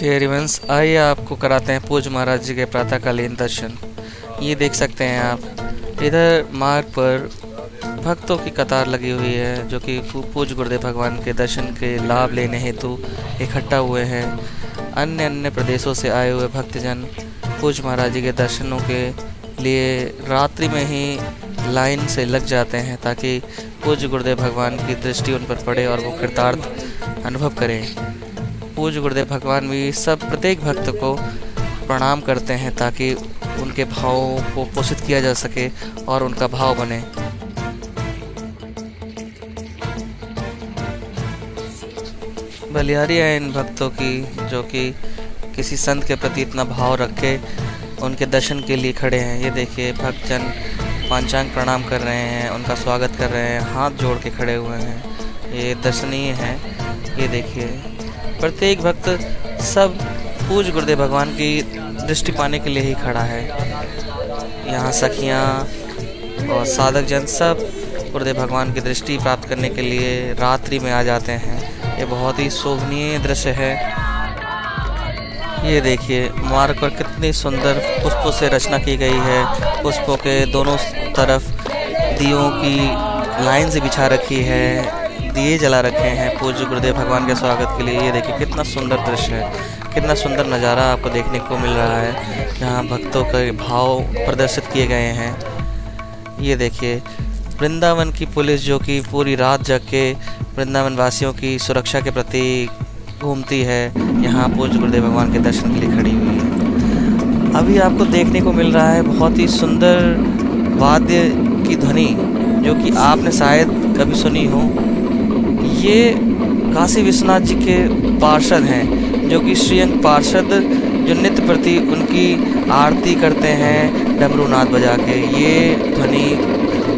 नमस्ते रिवंश, आइए आपको कराते हैं पूज्य महाराज जी के प्रातःकालीन दर्शन। ये देख सकते हैं आप, इधर मार्ग पर भक्तों की कतार लगी हुई है जो कि पूज्य गुरुदेव भगवान के दर्शन के लाभ लेने हेतु इकट्ठा हुए हैं। अन्य प्रदेशों से आए हुए भक्तजन पूज्य महाराज जी के दर्शनों के लिए रात्रि में ही लाइन से लग जाते हैं ताकि पूज्य गुरुदेव भगवान की दृष्टि उन पर पड़े और वो कृतार्थ अनुभव करें। पूज्य गुरुदेव भगवान भी प्रत्येक भक्त को प्रणाम करते हैं ताकि उनके भावों को पोषित किया जा सके और उनका भाव बने। बलिहारी है इन भक्तों की जो कि किसी संत के प्रति इतना भाव रखे उनके दर्शन के लिए खड़े हैं। ये देखिए भक्तजन पांचांग प्रणाम कर रहे हैं, उनका स्वागत कर रहे हैं, हाथ जोड़ के खड़े हुए हैं। ये दर्शनीय है। ये देखिए प्रत्येक भक्त सब पूज्य गुरुदेव भगवान की दृष्टि पाने के लिए ही खड़ा है। यहाँ सखियाँ और साधक जन सब गुरुदेव भगवान की दृष्टि प्राप्त करने के लिए रात्रि में आ जाते हैं। ये बहुत ही शोभनीय दृश्य है। ये देखिए मार्ग पर कितनी सुंदर पुष्पों से रचना की गई है। पुष्पों के दोनों तरफ दियों की लाइन से बिछा रखी है, दिए जला रखे हैं पूज्य गुरुदेव भगवान के स्वागत के लिए। ये देखिए कितना सुंदर दृश्य है, कितना सुंदर नज़ारा आपको देखने को मिल रहा है जहाँ भक्तों के भाव प्रदर्शित किए गए हैं। ये देखिए वृंदावन की पुलिस जो कि पूरी रात जग के वृंदावन वासियों की सुरक्षा के प्रति घूमती है, यहाँ पूज्य गुरुदेव भगवान के दर्शन के लिए खड़ी हुई है। अभी आपको देखने को मिल रहा है बहुत ही सुंदर वाद्य की ध्वनि जो कि आपने शायद कभी सुनी हो। ये काशी विश्वनाथ जी के पार्षद हैं जो कि श्रीअंग पार्षद जो नित्य प्रति उनकी आरती करते हैं डमरूनाद बजा के। ये ध्वनि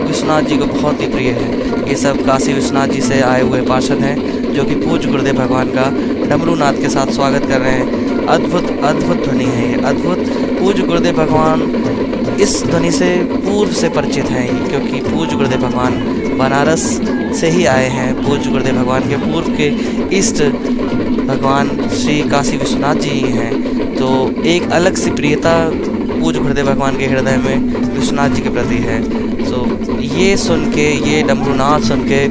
विश्वनाथ जी को बहुत ही प्रिय है। ये सब काशी विश्वनाथ जी से आए हुए पार्षद हैं जो कि पूज्य गुरुदेव भगवान का डमरूनाद के साथ स्वागत कर रहे हैं। अद्भुत अद्भुत ध्वनि है ये, अद्भुत। पूज्य गुरुदेव भगवान इस ध्वनि से पूर्व से परिचित हैं क्योंकि पूज्य गुरुदेव भगवान बनारस से ही आए हैं। पूज्य गुरुदेव भगवान के पूर्व के इष्ट भगवान श्री काशी विश्वनाथ जी ही हैं। तो एक अलग सी प्रियता पूज्य गुरुदेव भगवान के हृदय में विश्वनाथ जी के प्रति है। तो ये सुन के, ये डमरूनाद सुन के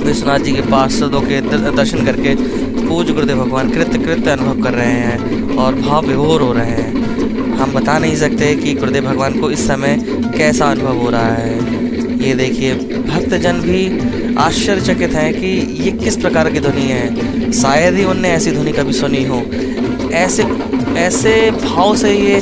विश्वनाथ जी के पार्षदों के दर्शन करके पूज्य गुरुदेव भगवान कृत्य अनुभव कर रहे हैं और भाव विभोर हो रहे हैं। हम बता नहीं सकते कि गुरुदेव भगवान को इस समय कैसा अनुभव हो रहा है। ये देखिए भक्तजन भी आश्चर्यचकित हैं कि ये किस प्रकार की ध्वनि है। शायद ही उनने ऐसी ध्वनि कभी सुनी हो। ऐसे भाव से ये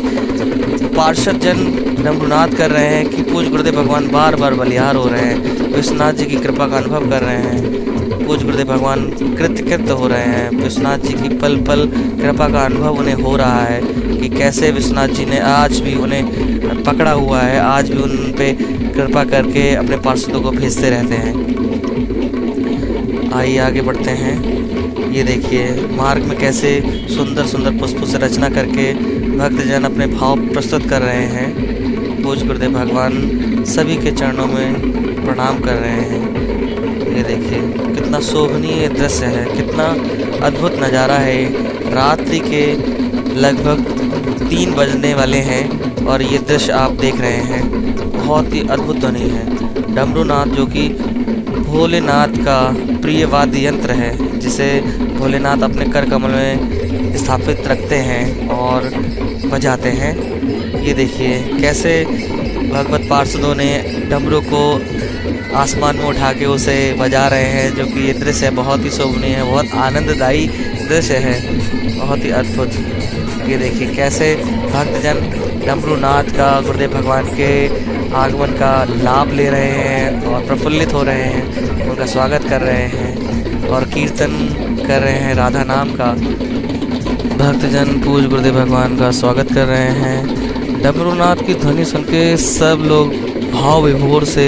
पार्षद जन डमरूनाद कर रहे हैं कि पूज्य गुरुदेव भगवान बार बार बलिहार हो रहे हैं, विश्वनाथ जी की कृपा का अनुभव कर रहे हैं। पूज्य गुरुदेव भगवान कृत्य हो रहे हैं। विश्वनाथ जी की पल पल कृपा का अनुभव उन्हें हो रहा है कि कैसे विश्वनाथ जी ने आज भी उन्हें पकड़ा हुआ है, आज भी उन पे कृपा करके अपने पार्षदों को भेजते रहते हैं। आइए आगे बढ़ते हैं। ये देखिए मार्ग में कैसे सुंदर सुंदर पुष्पों से रचना करके भक्तजन अपने भाव प्रस्तुत कर रहे हैं। पूज्य गुरुदेव भगवान सभी के चरणों में प्रणाम कर रहे हैं। ये देखिए कितना शोभनीय दृश्य है, कितना अद्भुत नज़ारा है। रात्रि के लगभग 3 बजने वाले हैं और ये दृश्य आप देख रहे हैं। बहुत ही अद्भुत ध्वनि है। डमरूनाद जो कि भोलेनाथ का प्रिय वाद्य यंत्र है जिसे भोलेनाथ अपने कर कमल में स्थापित रखते हैं और बजाते हैं। ये देखिए कैसे भगवत पार्षदों ने डमरू को आसमान में उठा के उसे बजा रहे हैं, जो कि ये दृश्य बहुत ही शोभनीय है, बहुत आनंददायी दृश्य है, बहुत ही अद्भुत। ये देखिए कैसे भक्तजन डमरूनाथ का गुरुदेव भगवान के आगमन का लाभ ले रहे हैं और प्रफुल्लित हो रहे हैं, उनका स्वागत कर रहे हैं और कीर्तन कर रहे हैं राधा नाम का। भक्तजन पूज्य गुरुदेव भगवान का स्वागत कर रहे हैं। डमरूनाथ की ध्वनि सुन के सब लोग भाव विभोर से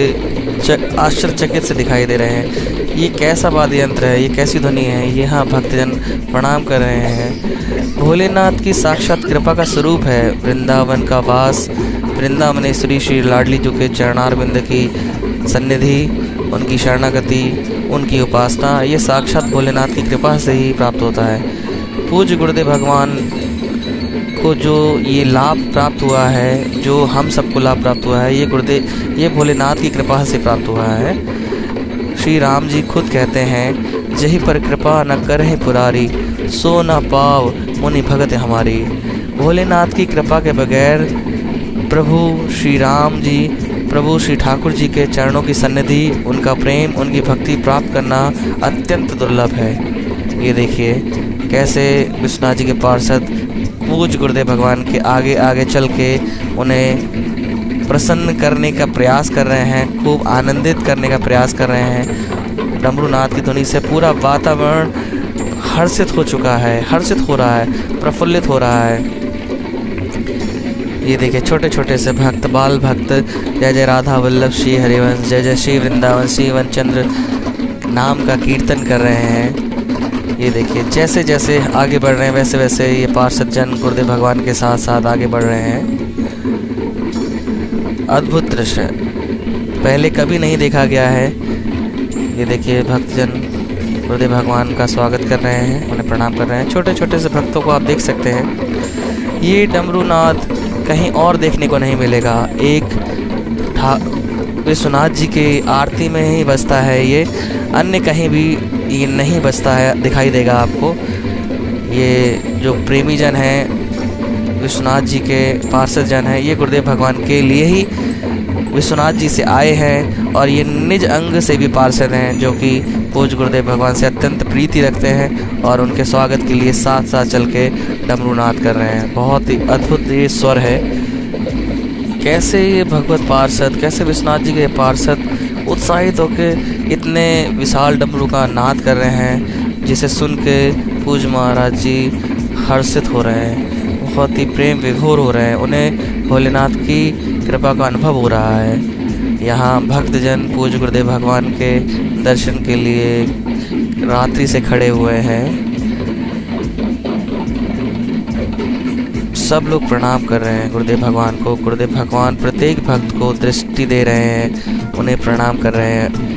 आश्चर्यचकित से दिखाई दे रहे हैं। ये कैसा वाद्य यंत्र है, ये कैसी ध्वनि है। यहाँ भक्तजन प्रणाम कर रहे हैं। भोलेनाथ की साक्षात कृपा का स्वरूप है वृंदावन का वास। वृंदावनेश्वरी श्री लाडली जी के चरणारविंद की सन्निधि, उनकी शरणागति, उनकी उपासना, ये साक्षात भोलेनाथ की कृपा से ही प्राप्त होता है। पूज्य गुरुदेव भगवान को जो ये लाभ प्राप्त हुआ है, जो हम सबको लाभ प्राप्त हुआ है, ये भोलेनाथ की कृपा से प्राप्त हुआ है। श्री राम जी खुद कहते हैं, जही पर कृपा न करहि पुरारी, सो न पाव मुनि भगत हमारी। भोलेनाथ की कृपा के बगैर प्रभु श्री राम जी, प्रभु श्री ठाकुर जी के चरणों की सन्निधि, उनका प्रेम, उनकी भक्ति प्राप्त करना अत्यंत दुर्लभ है। ये देखिए कैसे विश्वनाथ जी के पार्षद पूज्य गुरुदेव भगवान के आगे आगे चल के उन्हें प्रसन्न करने का प्रयास कर रहे हैं, खूब आनंदित करने का प्रयास कर रहे हैं। डमरूनाथ की ध्वनि से पूरा वातावरण हर्षित हो चुका है, हर्षित हो रहा है, प्रफुल्लित हो रहा है। ये देखिए छोटे छोटे से भक्त, बाल भक्त जय जय राधा वल्लभ श्री हरिवंश, जय जय श्री वृंदावन श्री वनचंद्र नाम का कीर्तन कर रहे हैं। ये देखिए जैसे जैसे आगे बढ़ रहे हैं वैसे वैसे ये पार्षद जन गुरुदेव भगवान के साथ साथ आगे बढ़ रहे हैं। अद्भुत दृश्य, पहले कभी नहीं देखा गया है। ये देखिए भक्तजन गुरुदेव भगवान का स्वागत कर रहे हैं, उन्हें प्रणाम कर रहे हैं। छोटे छोटे से भक्तों को आप देख सकते हैं। ये डमरूनाथ कहीं और देखने को नहीं मिलेगा। एक विश्वनाथ जी के आरती में ही बजता है ये, अन्य कहीं भी ये नहीं बजता है, दिखाई देगा आपको। ये जो प्रेमी जन हैं, विश्वनाथ जी के पार्षद जन हैं, ये गुरुदेव भगवान के लिए ही विश्वनाथ जी से आए हैं और ये निज अंग से भी पार्षद हैं, जो कि पूज्य गुरुदेव भगवान से अत्यंत प्रीति रखते हैं और उनके स्वागत के लिए साथ साथ चल के डमरूनाद कर रहे हैं। बहुत ही अद्भुत ये स्वर है। कैसे ये भगवत पार्षद, कैसे विश्वनाथ जी के पार्षद उत्साहित होकर इतने विशाल डमरू का नाद कर रहे हैं, जिसे सुन के पूज्य महाराज जी हर्षित हो रहे हैं, बहुत ही प्रेम विभोर हो रहे हैं। उन्हें भोलेनाथ की कृपा का अनुभव हो रहा है। यहाँ भक्तजन पूज्य गुरुदेव भगवान के दर्शन के लिए रात्रि से खड़े हुए हैं। सब लोग प्रणाम कर रहे हैं गुरुदेव भगवान को। गुरुदेव भगवान प्रत्येक भक्त को दृष्टि दे रहे हैं, उन्हें प्रणाम कर रहे हैं।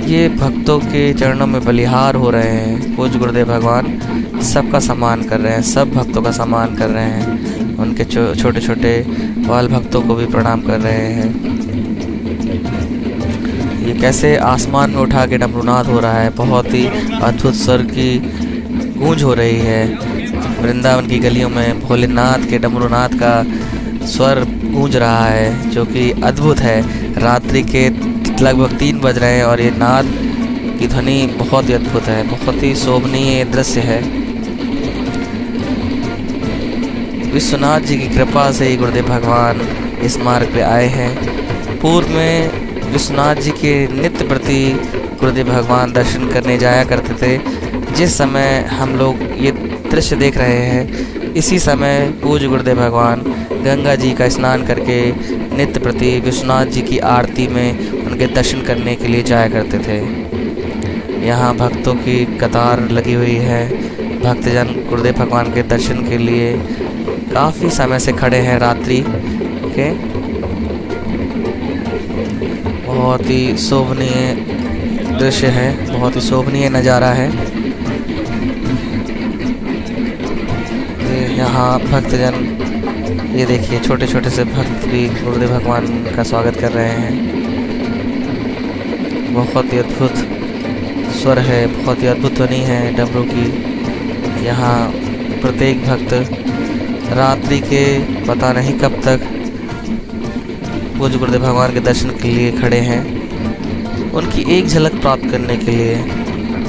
ये भक्तों के चरणों में बलिहार हो रहे हैं। पूज्य गुरुदेव भगवान सबका सम्मान कर रहे हैं, सब भक्तों का सम्मान कर रहे हैं। उनके छोटे छोटे बाल भक्तों को भी प्रणाम कर रहे हैं। ये कैसे आसमान में उठा के डमरूनाद हो रहा है, बहुत ही अद्भुत स्वर की गूंज हो रही है। वृंदावन की गलियों में भोलेनाथ के डमरूनाद का स्वर गूंज रहा है, जो कि अद्भुत है। रात्रि के लगभग 3 बज रहे हैं और ये नाद की ध्वनि बहुत ही अद्भुत है, बहुत ही शोभनीय दृश्य है। विश्वनाथ जी की कृपा से ही गुरुदेव भगवान इस मार्ग पे आए हैं। पूर्व में विश्वनाथ जी के नित्य प्रति गुरुदेव भगवान दर्शन करने जाया करते थे। जिस समय हम लोग ये दृश्य देख रहे हैं, इसी समय पूज्य गुरुदेव भगवान गंगा जी का स्नान करके नित्य प्रति विश्वनाथ जी की आरती में उनके दर्शन करने के लिए जाया करते थे। यहाँ भक्तों की कतार लगी हुई है। भक्तजन गुरुदेव भगवान के दर्शन के लिए काफ़ी समय से खड़े हैं रात्रि के। बहुत ही शोभनीय दृश्य है, बहुत ही शोभनीय नज़ारा है। यहाँ भक्तजन, ये देखिए छोटे छोटे से भक्त भी गुरुदेव भगवान का स्वागत कर रहे हैं। बहुत ही अद्भुत स्वर है, बहुत ही अद्भुत ध्वनि है डमरू की। यहाँ प्रत्येक भक्त रात्रि के पता नहीं कब तक पूज्य गुरुदेव भगवान के दर्शन के लिए खड़े हैं। उनकी एक झलक प्राप्त करने के लिए,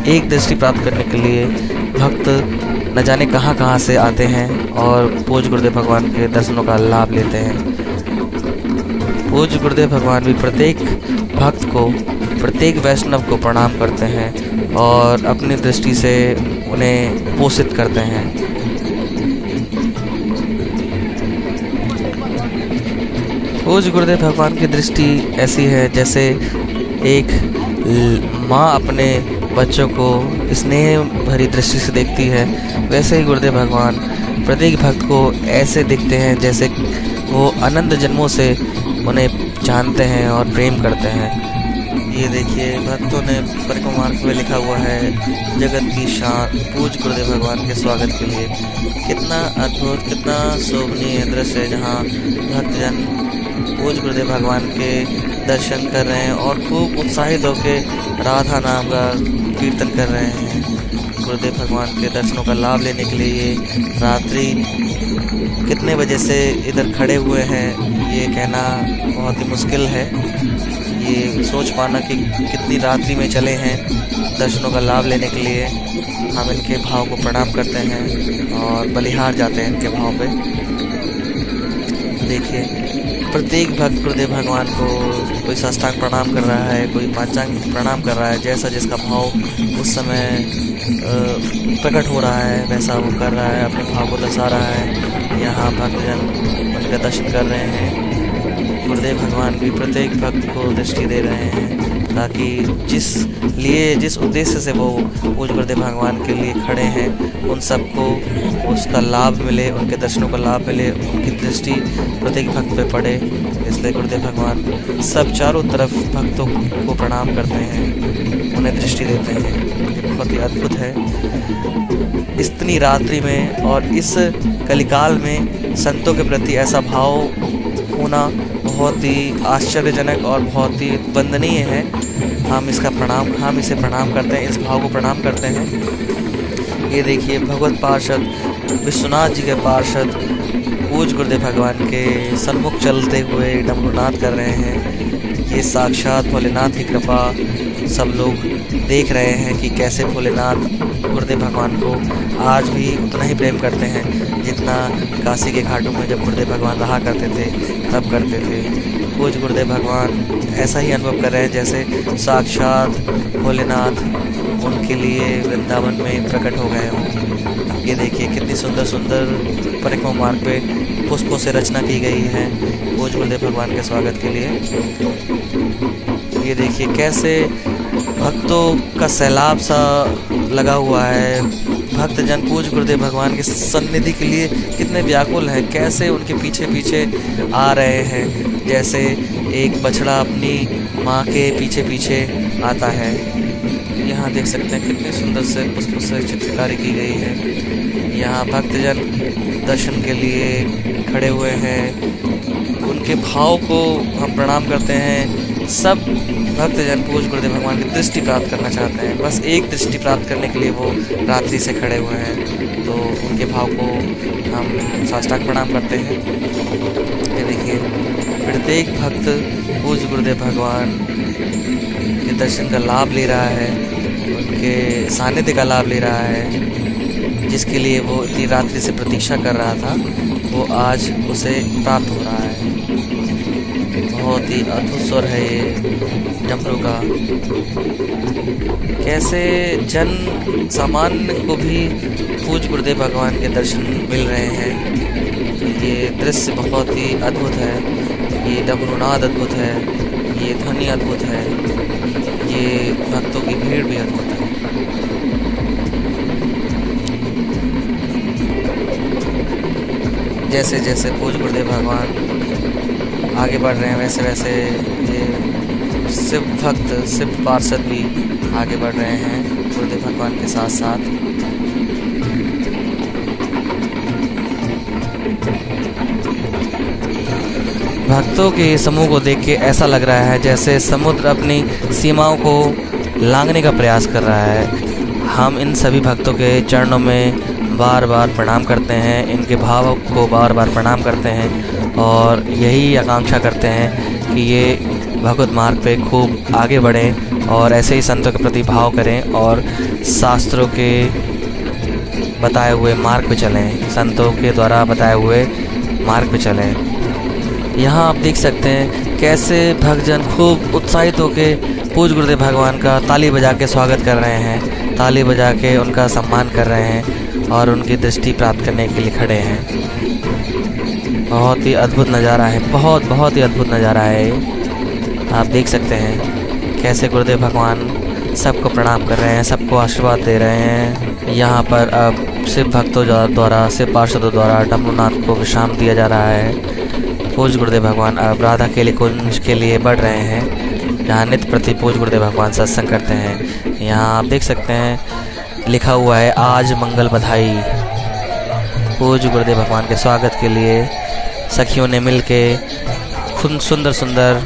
एक दृष्टि प्राप्त करने के लिए भक्त न जाने कहाँ कहाँ से आते हैं और पूज्य गुरुदेव भगवान के दर्शनों का लाभ लेते हैं। पूज्य गुरुदेव भगवान भी प्रत्येक भक्त को, प्रत्येक वैष्णव को प्रणाम करते हैं और अपनी दृष्टि से उन्हें पोषित करते हैं। पूज्य गुरुदेव भगवान की दृष्टि ऐसी है जैसे एक माँ अपने बच्चों को स्नेह भरी दृष्टि से देखती है, वैसे ही गुरुदेव भगवान प्रत्येक भक्त को ऐसे देखते हैं जैसे वो अनंत जन्मों से उन्हें जानते हैं और प्रेम करते हैं। ये देखिए भक्तों ने परिक्रमा मार्ग में लिखा हुआ है जगत की शान पूज गुरुदेव भगवान के स्वागत के लिए। कितना अद्भुत, कितना शोभनीय दृश्य है जहाँ भक्तजन पूज गुरुदेव भगवान के दर्शन कर रहे हैं और खूब उत्साहित होकर राधा नाम का कीर्तन कर रहे हैं। गुरुदेव भगवान के दर्शनों का लाभ लेने के लिए ये रात्रि कितने बजे से इधर खड़े हुए हैं ये कहना बहुत ही मुश्किल है। ये सोच पाना कि कितनी रात्रि में चले हैं दर्शनों का लाभ लेने के लिए। हम इनके भाव को प्रणाम करते हैं और बलिहार जाते हैं इनके भाव पे। देखिए प्रत्येक भक्त गुरुदेव भगवान को कोई साष्टांग प्रणाम कर रहा है, कोई पांचांग प्रणाम कर रहा है। जैसा जिसका भाव उस समय प्रकट हो रहा है वैसा वो कर रहा है, अपने भाव को दर्शा रहा है। यहाँ भक्तजन उनका दर्शन कर रहे हैं। गुरुदेव भगवान भी प्रत्येक भक्त को दृष्टि दे रहे हैं ताकि जिस उद्देश्य से वो पूज गुरुदेव भगवान के लिए खड़े हैं उन सबको उसका लाभ मिले, उनके दर्शनों का लाभ मिले, उनकी दृष्टि प्रत्येक भक्त पे पड़े। इसलिए गुरुदेव भगवान सब चारों तरफ भक्तों को प्रणाम करते हैं, उन्हें दृष्टि देते हैं। बहुत ही अद्भुत है इतनी रात्रि में और इस कलिकाल में संतों के प्रति ऐसा भाव होना बहुत ही आश्चर्यजनक और बहुत ही वंदनीय है। हम इसे प्रणाम करते हैं, इस भाव को प्रणाम करते हैं। ये देखिए भगवत पार्षद विश्वनाथ जी के पार्षद पूज गुरुदेव भगवान के सन्मुख चलते हुए डमरुनाद कर रहे हैं। ये साक्षात भोलेनाथ की कृपा सब लोग देख रहे हैं कि कैसे भोलेनाथ गुरुदेव भगवान को आज भी उतना ही प्रेम करते हैं जितना काशी के घाटों में जब गुरुदेव भगवान रहा करते थे तब करते थे। पूज गुरुदेव भगवान ऐसा ही अनुभव कर रहे हैं जैसे साक्षात भोलेनाथ उनके लिए वृंदावन में प्रकट हो गए हों। ये देखिए कितनी सुंदर सुंदर परिक्रमा मार्ग पे पुष्पों से रचना की गई है पूज गुरुदेव भगवान के स्वागत के लिए। ये देखिए कैसे भक्तों का सैलाब सा लगा हुआ है। भक्तजन पूज गुरुदेव भगवान की सन्निधि के लिए कितने व्याकुल हैं, कैसे उनके पीछे पीछे आ रहे हैं जैसे एक बछड़ा अपनी माँ के पीछे पीछे आता है। यहाँ देख सकते हैं कितने सुंदर से पुष्पों से चित्रकारी की गई है। यहाँ भक्तजन दर्शन के लिए खड़े हुए हैं, उनके भाव को हम प्रणाम करते हैं। सब भक्तजन पूज गुरुदेव भगवान की दृष्टि प्राप्त करना चाहते हैं, बस एक दृष्टि प्राप्त करने के लिए वो रात्रि से खड़े हुए हैं। तो उनके भाव को हम साष्टांग प्रणाम करते हैं। ये देखिए प्रत्येक भक्त पूज गुरुदेव भगवान के दर्शन का लाभ ले रहा है, उनके सानिध्य का लाभ ले रहा है। जिसके लिए वो इतनी रात्रि से प्रतीक्षा कर रहा था वो आज उसे प्राप्त हो रहा है। बहुत ही अद्भुत स्वर है ये डमरू का। कैसे जन सामान्य को भी पूज गुरुदेव भगवान के दर्शन मिल रहे हैं। ये दृश्य बहुत ही अद्भुत है, ये डमरूनाद अद्भुत है, ये ध्वनि अद्भुत है, ये भक्तों की भीड़ भी अद्भुत है। जैसे जैसे पूज गुरुदेव भगवान आगे बढ़ रहे हैं वैसे वैसे ये शिव भक्त शिव पार्षद भी आगे बढ़ रहे हैं गुरुदेव भगवान के साथ साथ। भक्तों के समूह को देख के ऐसा लग रहा है जैसे समुद्र अपनी सीमाओं को लांघने का प्रयास कर रहा है। हम इन सभी भक्तों के चरणों में बार बार प्रणाम करते हैं, इनके भाव को बार बार प्रणाम करते हैं और यही आकांक्षा करते हैं कि ये भगवत मार्ग पे खूब आगे बढ़ें और ऐसे ही संतों के प्रति भाव करें और शास्त्रों के बताए हुए मार्ग पे चलें, संतों के द्वारा बताए हुए मार्ग पे चलें। यहाँ आप देख सकते हैं कैसे भक्तजन खूब उत्साहित होकर पूज गुरुदेव भगवान का ताली बजा के स्वागत कर रहे हैं, ताली बजा के उनका सम्मान कर रहे हैं और उनकी दृष्टि प्राप्त करने के लिए खड़े हैं। बहुत ही अद्भुत नज़ारा है, बहुत ही अद्भुत नज़ारा है। आप देख सकते हैं कैसे गुरुदेव भगवान सबको प्रणाम कर रहे हैं, सबको आशीर्वाद दे रहे हैं। यहाँ पर अब शिव भक्तों द्वारा शिव पार्षदों द्वारा डमरूनाथ को विश्राम दिया जा रहा है। पूज गुरुदेव भगवान अब राधा केली कुंज के लिए बढ़ रहे हैं। जहाँ नित्य प्रति पूज्य गुरुदेव भगवान सत्संग करते हैं। यहाँ आप देख सकते हैं लिखा हुआ है आज मंगल बधाई। पूज्य गुरुदेव भगवान के स्वागत के लिए सखियों ने मिलके खुद सुंदर सुंदर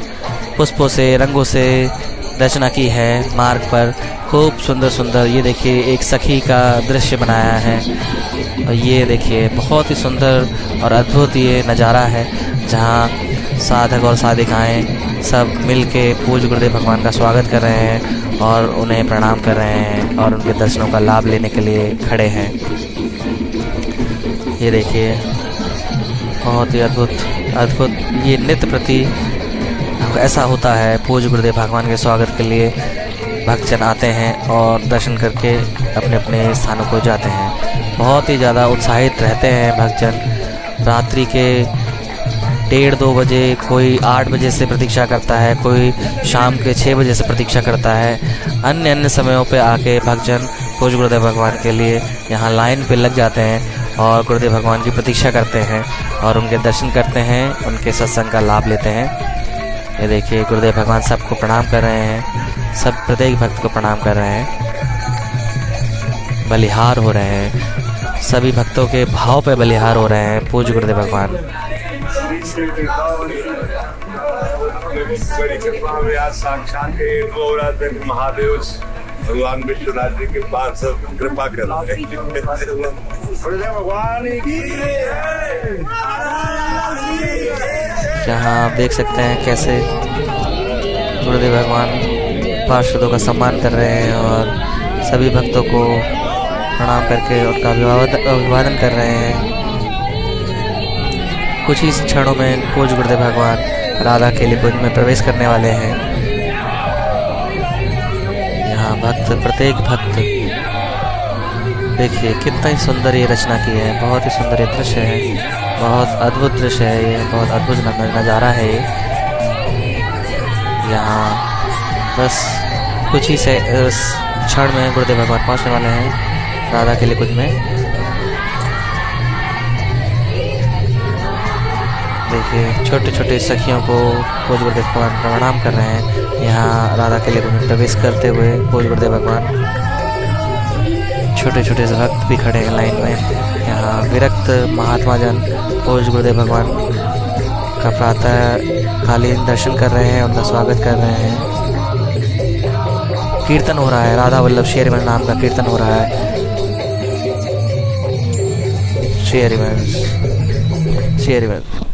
पुष्पों से, रंगों से रचना की है मार्ग पर। खूब सुंदर सुंदर ये देखिए एक सखी का दृश्य बनाया है। और ये देखिए बहुत ही सुंदर और अद्भुत ये नज़ारा है, जहाँ साधक और साधिकाएं सब मिलके पूज्य गुरुदेव भगवान का स्वागत कर रहे हैं और उन्हें प्रणाम कर रहे हैं और उनके दर्शनों का लाभ लेने के लिए खड़े हैं। ये देखिए बहुत ही अद्भुत अद्भुत ये नित्य प्रति ऐसा होता है। पूज्य गुरुदेव भगवान के स्वागत के लिए भक्तजन आते हैं और दर्शन करके अपने अपने स्थानों को जाते हैं। बहुत ही ज़्यादा उत्साहित रहते हैं भक्तजन। रात्रि के 1:30-2 बजे, कोई 8 बजे से प्रतीक्षा करता है, कोई शाम के 6 बजे से प्रतीक्षा करता है। अन्य समयों पे आके भक्तजन पूज्य गुरुदेव भगवान के लिए यहाँ लाइन पे लग जाते हैं और गुरुदेव भगवान की प्रतीक्षा करते हैं और उनके दर्शन करते हैं, उनके सत्संग का लाभ लेते हैं। ये देखिए गुरुदेव भगवान सबको प्रणाम कर रहे हैं, सब प्रत्येक भक्त को प्रणाम कर रहे हैं, बलिहार हो रहे हैं, सभी भक्तों के भाव पे बलिहार हो रहे हैं पूज्य गुरुदेव भगवान। साक्षात महादेव भगवान विश्वनाथ जी के पास कृपा कर यहाँ आप देख सकते हैं कैसे गुरुदेव भगवान पार्षदों का सम्मान कर रहे हैं और सभी भक्तों को प्रणाम करके उनका अभिवादन कर रहे हैं। कुछ ही क्षणों में पूज्य गुरुदेव भगवान राधा के लिए कुंज में प्रवेश करने वाले हैं। यहाँ भक्त, प्रत्येक भक्त देखिए कितना ही सुंदर ये रचना की है। बहुत ही सुंदर ये दृश्य है, बहुत अद्भुत दृश्य है ये, बहुत अद्भुत नज़ारा है ये। यहाँ बस कुछ ही से क्षण में गुरुदेव भगवान पहुँचने वाले हैं राधा के लिए कुंज में। देखिए छोटे छोटे सखियों को पूज्य गुरुदेव भगवान प्रणाम कर रहे हैं। यहाँ राधा के लिए कुंज में प्रवेश करते हुए पूज्य गुरुदेव भगवान, छोटे छोटे से भक्त भी खड़े हैं लाइन में। यहाँ विरक्त महात्मा जन पूज्य गुरुदेव भगवान का प्रातः कालीन दर्शन कर रहे हैं, उनका स्वागत कर रहे हैं। कीर्तन हो रहा है, राधा वल्लभ श्री हरिवंश नाम का कीर्तन हो रहा है। श्री हरिवंश, श्री हरिवंश।